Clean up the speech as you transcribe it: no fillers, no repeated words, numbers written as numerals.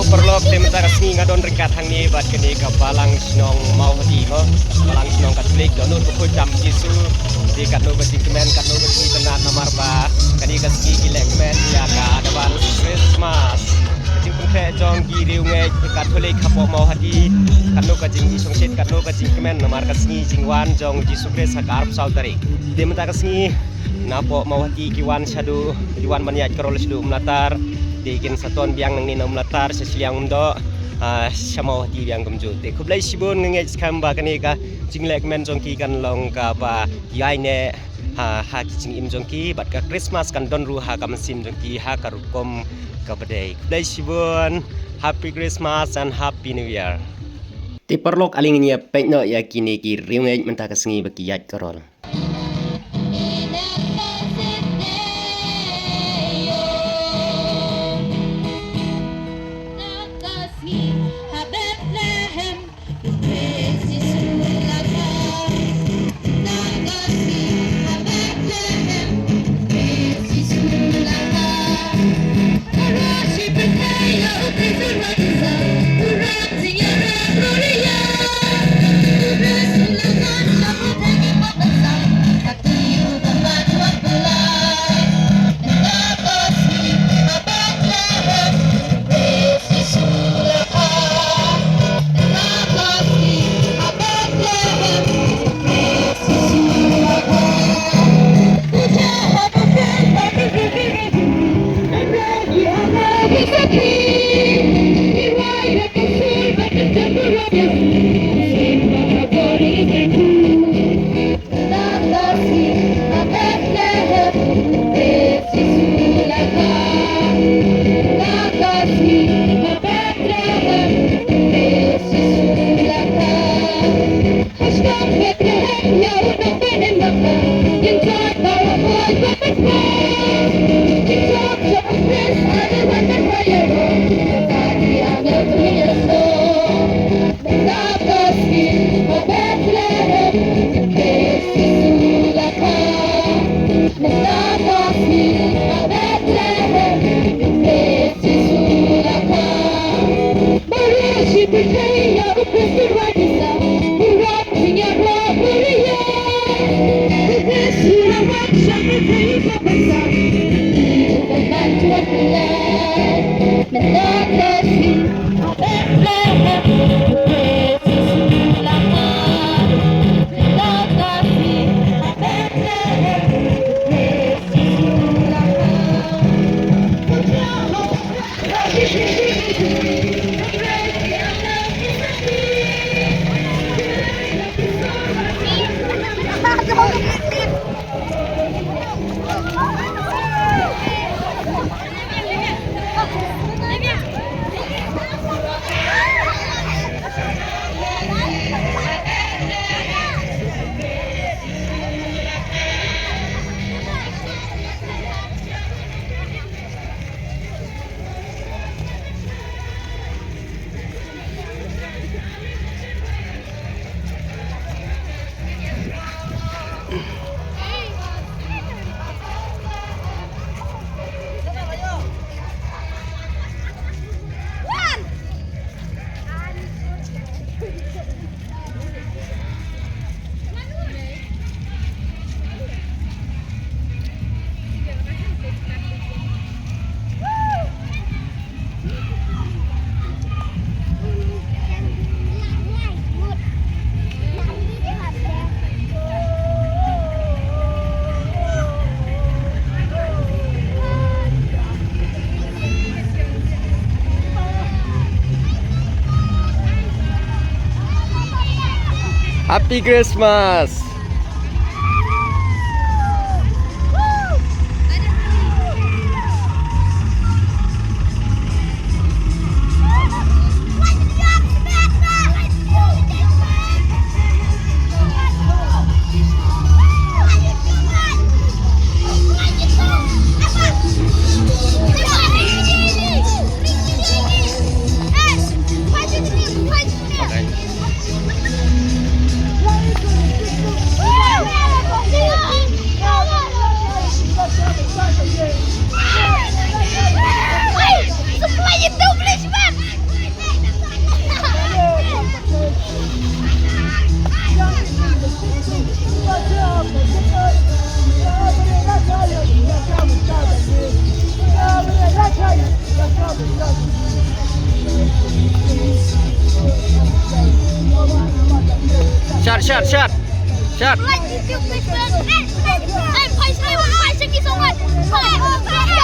perlok tem tak sni ngadon rekat hang ni bat kini ka balang snong mau hadi mo balang snong Katolik donur ko jam Yesu di katno ka jingmen katno ka ni tenan namar ba kani ka ski kilek men ya ka ada ban Christmas jing pengke jong gi riu nge Katolik kapo mau hadi katno ka jing isong sit katno ka jingmen namar ka sni jingwan jong Yesu Christ hakarp saudari tem tak sni napo mau hadi kiwan syadu kiwan maniat karol syadu melatar dikin satuan biang nang nina melatar sesiang undo sama di biang gemjut te kublai sibun ngej kamba kani ka jinglek men jongki kan long ka ba yai ne ha kijing im jongki bat ka Christmas kan don ru ha ka mesin jongki ha ka rukom ka bedai kublai sibun happy Christmas and happy new year ti perlok aling nya pekno ya kini ki riungej mentaka sengi baki yat karol Happy Christmas. shot. Like you do, Miss Hey, hey, hey, thank you so much.